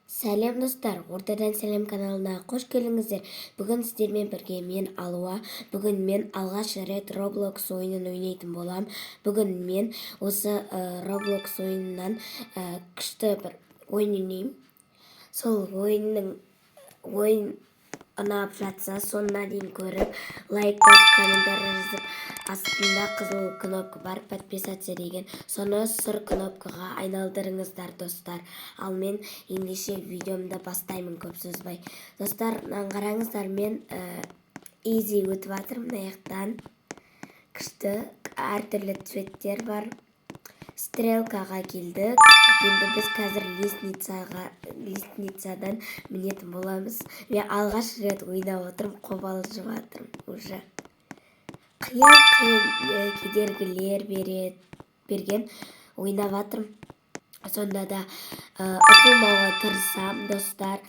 Сәлем достар, ортадан сәлем каналына қош келдіңіздер. Бүгін сіздермен бірге мен Алуа. Бүгін мен алғаш рет Roblox ойынын ойнайтын болам. Бүгін мен осы Roblox ойынынан күшті бір ойын ойнаймын. Сол ойын ұнап жатса, соңына дейін көріп, лайк басып, комментарий жазып, астында қызыл кнопка бар, подписаться деген. Соны сұр кнопкаға айналдырыңыздар, достар. Ал мен ендеше видеомды бастаймын, көп созбай. Достар, қараңыздар, мен easy өтіп жатырмын, мына жақтан. Күшті әртүрлі цветтер бар. Стрелкаға келдік. Енді біз қазір лестницадан мінетін боламыз. Мен алғаш рет ойнап отырмын, қобалжып жатырмын уже. Қиын кедергілер берген ойнап жатырмын. Сонда да ұтылмауға тырысам, достар.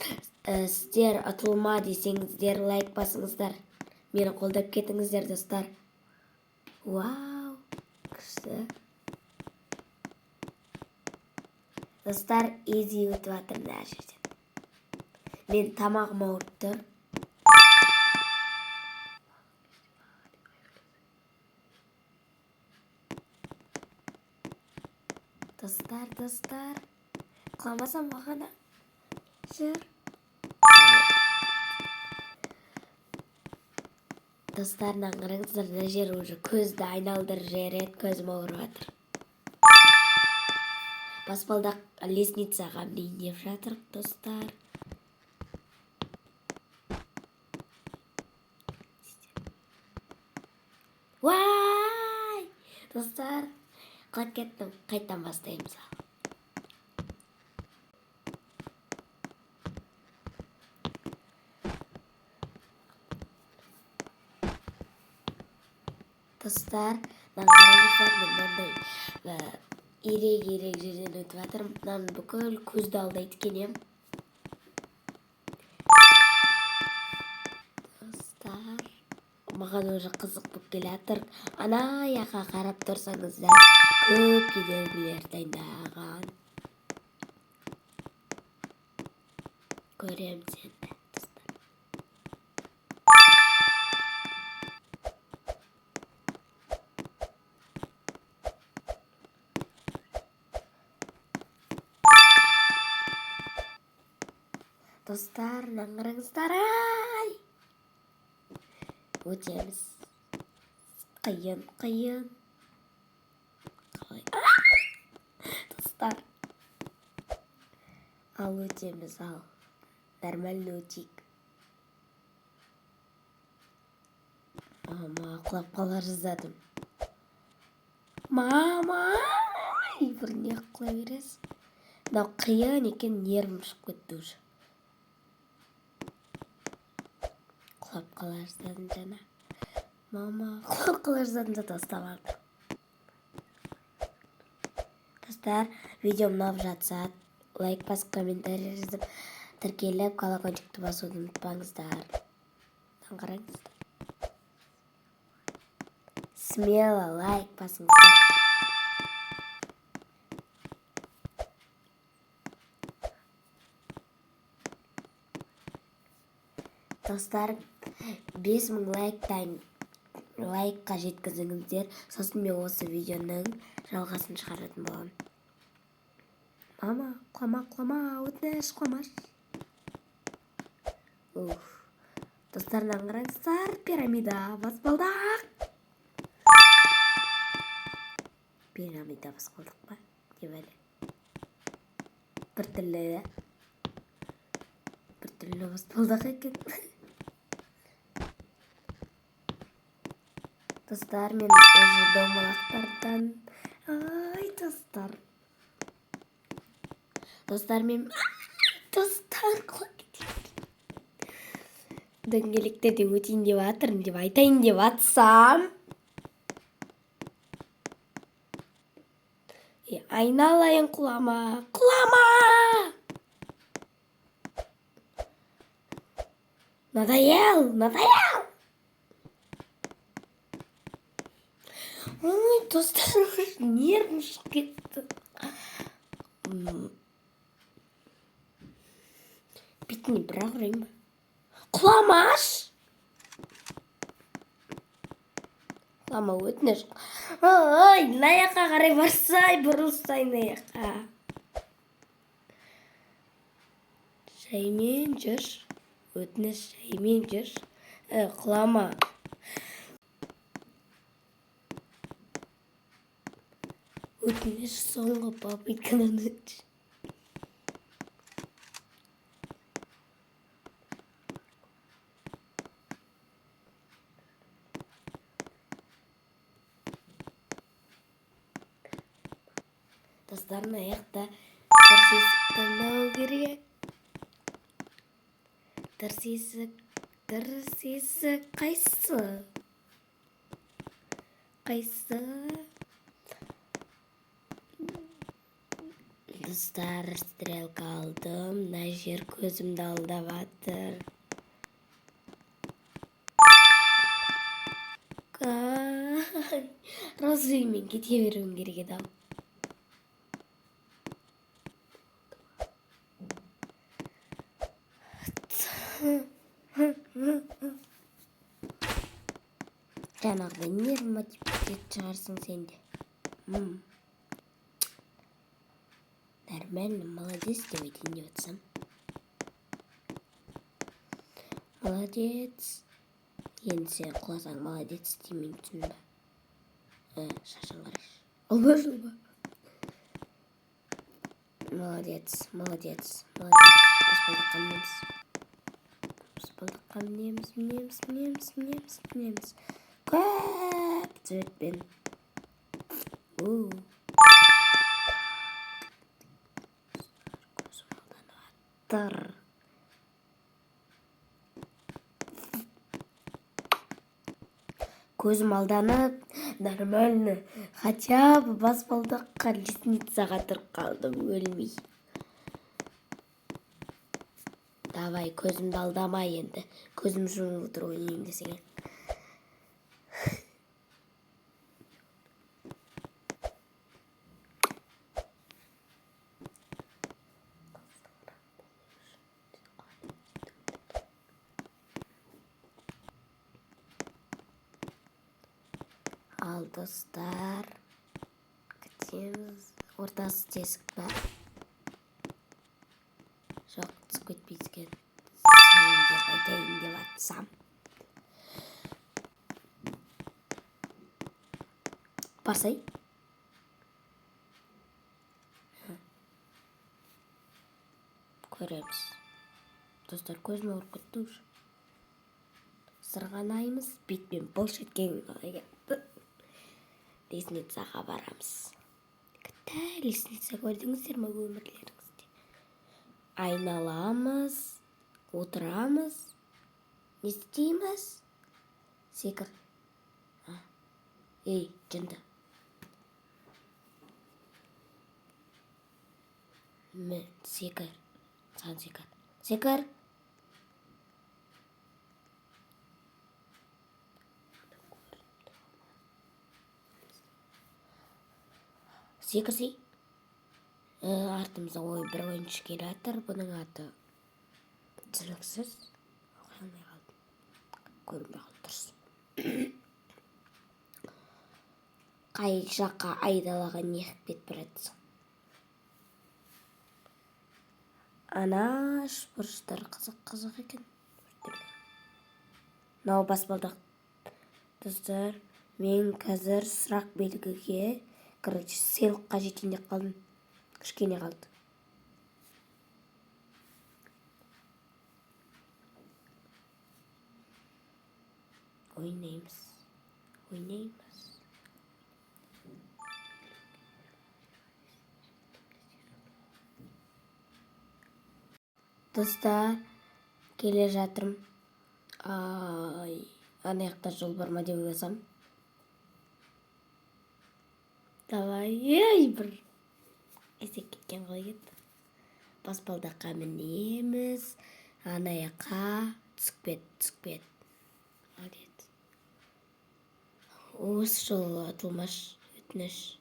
Сіздер ұтылма десеңіздер, лайк басыңыздар. Мені қолдап кетіңіздер, достар. Вау, күшті. Достар, easy өтіп жатырмын әр жерден. Мен тамағым ауырып тұр. Достар, құламасам бағана. Жүр. Достар, қараңыздар, мына жер уже көзді айналдырып жібереді, көзім ауырып жатыр. Баспалдақ лестницаға мінейін деп жатыр, достар. Вай! Достар, құлап кеттім. Қайттан бастаймыз. Достар, қараңыздар, мынандай ирек жерден өтіп жатырмын. Мынаны бүкіл көзді алдайды екен. Достар, маған уже қызық болып келе жатыр. Ана жаққа қарап тұрсаңыздар, көп кедергілер дайындаған. Көремін сені. Достар, қараңыздар, ай! Өтеміз. Қиын. Достар. Ал өтеміз, ал. Нормально өтейік. Мама, құлап қала жаздадым. Мама! Біріне құлай бересіз. Мынау қиын екен, нервім шығып кетті уже. Құлап қала жаздадым жана. Мама, құлап қала жаздадым да тастап алдым. Достар, видео ұнап жатса, лайк басып, комментарий жазып, тіркеліп, колокольчикті басуды ұмытпаңыздар. Қараңыздар. Смело лайк басыңыздар. Достар, 5000 лайкқа жеткізіңіздер. Сосын мен осы видеоның жалғасын шығаратын боламын. Мама, құлама, өтініш құламаш. Достар, қараңыздар, пирамида, баспалдақ. Пирамида баспалдақ па? Деп әлі. Бір түрлі баспалдақ екен. Достар, мен өзі домалақтардан. Ай, достар. Достар, құлап кетейін. Дөңгелектерде өтейін деп жатырмын, деп айтайын деп жатсам. Айналайын, құлама. Надоел. Ой, достар, нервім шығып кетті. бетіне бірақ ұрайын ба? Құламаш! Құлама, өтініш. Ой, наяққа қарай барсай, бұрылсай наяққа. Жаймен жүр. Өтініш, жаймен жүр. Құлама. Өтініш, соңғы попыткадан өтіш. Достарын аяқта дұрыс есік таңдау керек. Дұрыс есік қайсы? Қайсы? Достар, стрелка алдым, мына жер көзімді алдап жатыр. Разве мен кете беруім керек еді ау? Жаңағыда нервмотивтет шығарсың сен де. Нормально, молодец деп айтайын деп жатсам. Молодец. Енді сен құласаң молодец деймін, түсін ба? Шашын қараш. Алба. Молодец. Баспалдаққа мінеміз. Көп цветпен. Көзім алданып аттыр. Көзім алданып, нормально. Хотя бы баспалдаққа лестницаға тұрып қалдым, өлмей. Давай, көзімді алдама енді. Көзім жұмып отыр ойнайын десең. Ал, достар, күтеміз. Ортасы тесік бар. Жоқ, түсіп кетпейскен. Сен деп айтайын деп атсам. Барсай. Көреміз. Достар, көзім ауырып кетті уже. Сырғанаймыз, бетпен былш еткен қалай кетті. Лестницаға барамыз. Күтті, лестница көрдіңіздер ме өмірлеріңізде? Айналамыз, отырамыз, не істейміз? Секір. Ей, жынды. Секір. Сан секір. Секір. Секірсей. Артымызда бір ойыншы келе жатыр. Бұның аты түсініксіз. Оқылмай қалды. Көрінбей қалды дұрыс. Қай жаққа айдалаға неғып кетіп баратсың? Ана бұрыштар қызық екен. Мынау баспалдақ. Достар, мен қазір сұрақ белгіге сыйлыққа жетейін деп қалдым. Кішкене қалды. Ойнаймыз. Достар, келе жатырмын. Ана жақта жол бар ма деп ойласам. Давай, бір есек кеткен қалай кетті. Баспалдаққа мінеміз. Ана жаққа түсіп кет. Молодец. Осы жолы атылмаш, өтініш.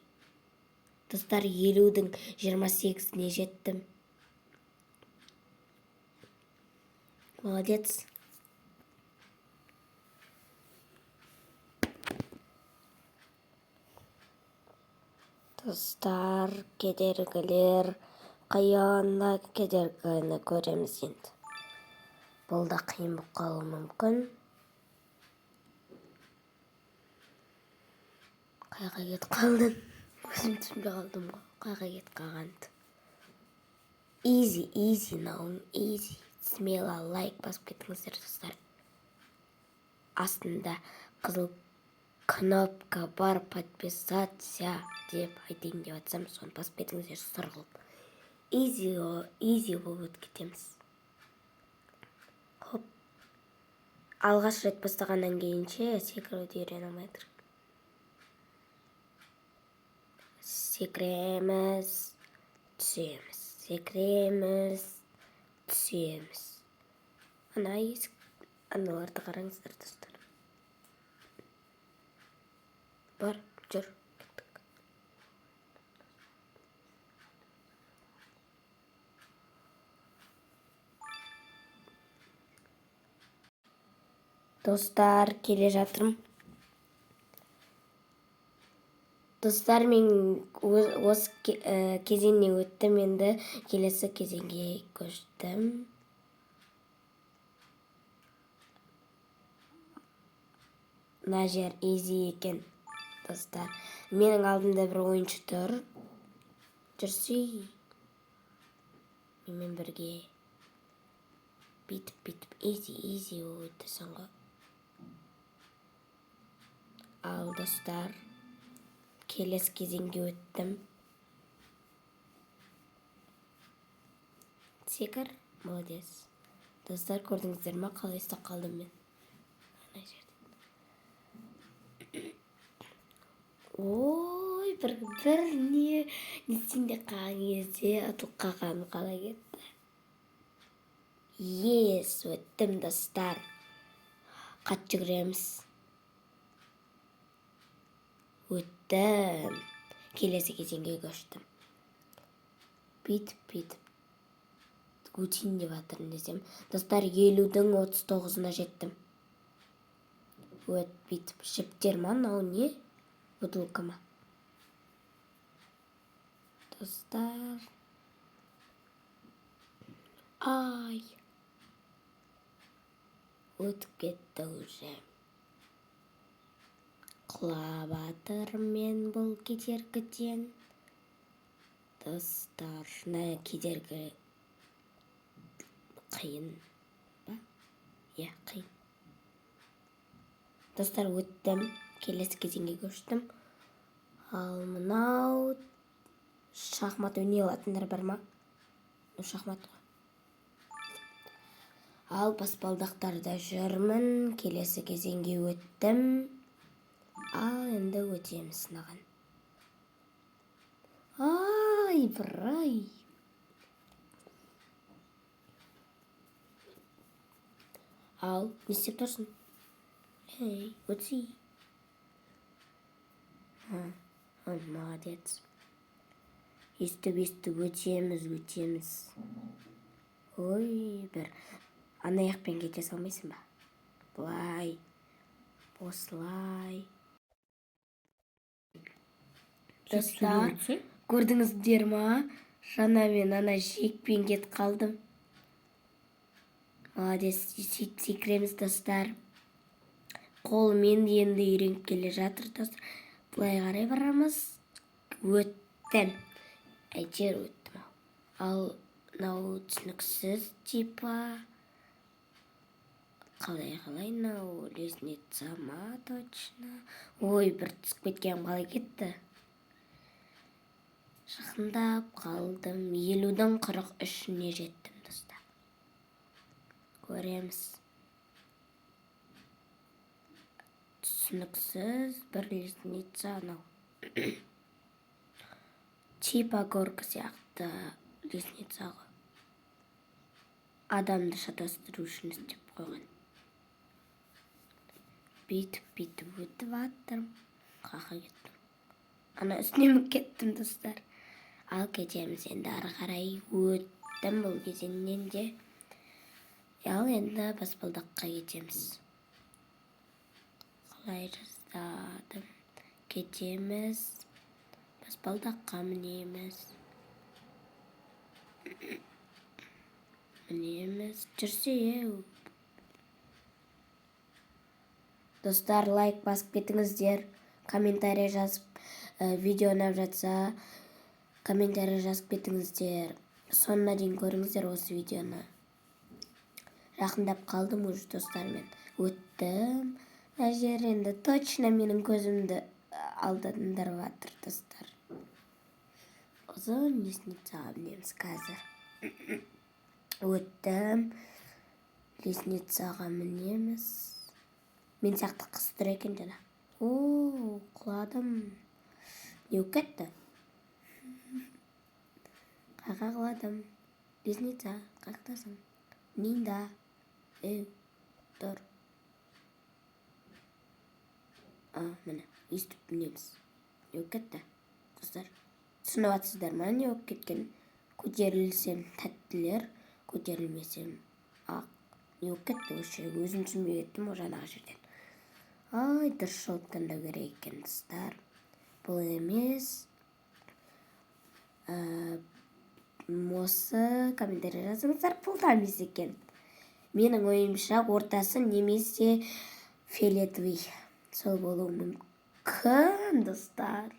Достар, 50-дің 28-іне жеттім. Молодец. Достар, кедергілер, қиянна кедергіні көреміз енді. Бұл да қиын болып қалуы мүмкін. Қайға кетіп қалдың? Өзім түсінбей қалдым ғой. Қайға кетіп қалғанды. Easy now, easy. Смело лайк басып кетіңіздер, достар. Астында қызыл кнопка бар, подписаться деп айтайын деп атсам, соны басып кетіңіздер сұрғылып. Easy болып кетеміз. Хоп. Алғаш рет бастағаннан кейінше секіруді үйрене алмайдыр. Секіреміз, түсеміз. Секіреміз, түсеміз. Ана есік, аналарды қараңыздар, достар. Бар, жүр, кеттік. Достар, келе жатырмын. Достар, мен осы кезеңнен өттім, енді келесі кезеңге көштім. Мына жер easy екен, достар. Менің алдымда бір ойыншы тұр. Жүрсей. Менімен бірге. Битіп, easy өтті соңғы. Ал, достар, келесі кезеңге өттім. Секір, молодец. Достар, көрдіңіздер ма, қалай ұстап қалдым мен? Ой, бір не несінде қалған кезде ұтылып қалғаным қалай кетті. Өттім, достар. Қат жүгіреміз. Өттім. Келесі кезеңге көштім. Битіп. Өтейін деп атырын десем. Достар, 50-дің 39-ына жеттім. Битіп. Жіптер ма, нау не? Бутылка ма? Достар. Ай. Өтіп кетті уже. Құлап атырмен бұл кедергіден. Достар, кедергі қиын ба? Қиын. Достар, өттім. Келесі кезеңге көштім. Ал мынау шахмат өне алатындар бар ма? Шахмат ғой. Ал баспалдақтарда жүрмін. Келесі кезеңге өттім. Ал енді өтеміз сынаған. Ай, бірай. Ал, не істеп тұрсың? Эй, өтсей. Молодец. Естіп, өтеміз. Ой, бір. Ана яқпен кете салмайсың ба? Бұлай. Осылай. Достар, көрдіңіздер ма? Жана мен ана жекпен кет қалдым. Молодец, секіреміз, достар. Қолымен енді үйреніп келе жатыр, достар. Бұлай қарай барамыз. Өттім. Әйтер өттім. Ал нау түсініксіз типа. Қалай нау лестница ма точно. Ой, бір түсіп кеткен қалай кетті. Жақындап қалдым. 50-дің 43-іне жеттім, достар. Көреміз. Түсініксіз бір лестница анау. Типа горка сияқты лестница ғой. Адамды шатастыру үшін істеп қойған. Битіп өтіп аттым. Қақа кеттім. Ана үстінен кеттім, достар. Ал кетеміз енді ары қарай өттім бұл кезеңнен де. Ал енді баспалдаққа кетеміз. Қалай жаздадым? Кетеміз. Баспалдаққа мінеміз. Жүрсе. Достар, лайк басып кетіңіздер. Комментарий жазып, видео ұнап жатса, комментарий жазып кетіңіздер. Соңына дейін көріңіздер осы видеоны. Жақындап қалдым уже достармен. Өттім. Әжер енді точно менің көзімді алдандырып жатыр достар. Ұзын лестницаға мінеміз қазір. Өттім. Лестницаға мінеміз. Мен сияқты қыз тұр екен жана. Құладым. Не өп кетті? Қаға құладым. Лестница, қақтасың? Нинда? Тұр. Міне, естіп мінеміз. Не өп кетті? Қыздар, түсініп атсыздар ма не өп кеткен? Көтерілсем тәттілер, көтерілмесем ақ. Не өп кетті осы жерге? Өзім түсінбей кеттім о жаңағы жерден. Дұрыс жол таңдау керек екен достар. Бұл емес. Осы комментарий жазыңыздар, бұл да емес екен. Менің ойымша ортасы немесе фиолетовый. Сол болуы мүмкін достар.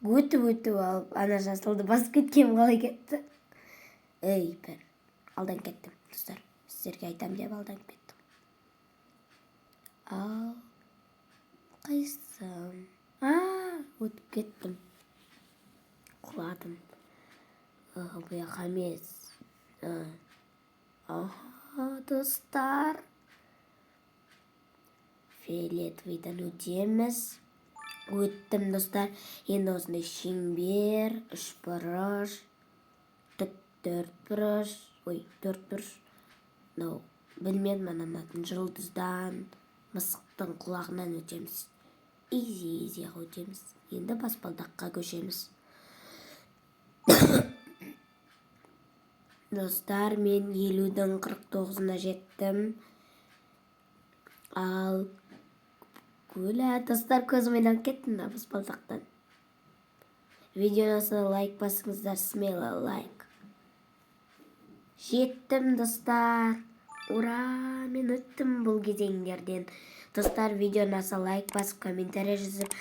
Өтіп алып, ана жасылды басып кеткем қалай кетті? Бір алдан кеттім достар. Сіздерге айтам деп алдан кеттім. Ал қайсым? Өтіп кеттім. Құладым. Бұяқа емес. Достар. Фиолетовыйдан өтеміз. Өттім достар. Енді осындай шеңбер, үш бұрыш, төрт бұрыш. Төрт бұрыш. Білмедім ананатын жұлдыздан. Мысықтың құлағынан өтеміз. Изи өтеміз. Енді баспалдаққа көшеміз. Достар, мен 50-дің 49-ына жеттім. Ал достар, көзім айналып кеттім да баспалдақтан. Видеоны лайк басыңыздар, смело лайк. Жеттім достар. Ура, мен өттім бұл кезеңдерден. Достар, видеоны лайк басып, комментарий жазып,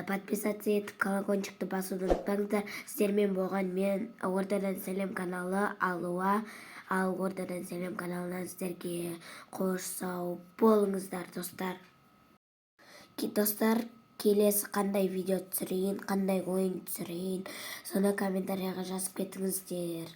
подписаться етіп, колокольчикті басуды ұмытпаңыздар. Сіздермен болған мен Ортадан сәлем каналы Алуа. Ал Ортадан сәлем каналынан сіздерге қош сау болыңыздар достар. Достар, келесі қандай видео түсірейін, қандай ойын түсірейін, соны комментарияға жазып кетіңіздер.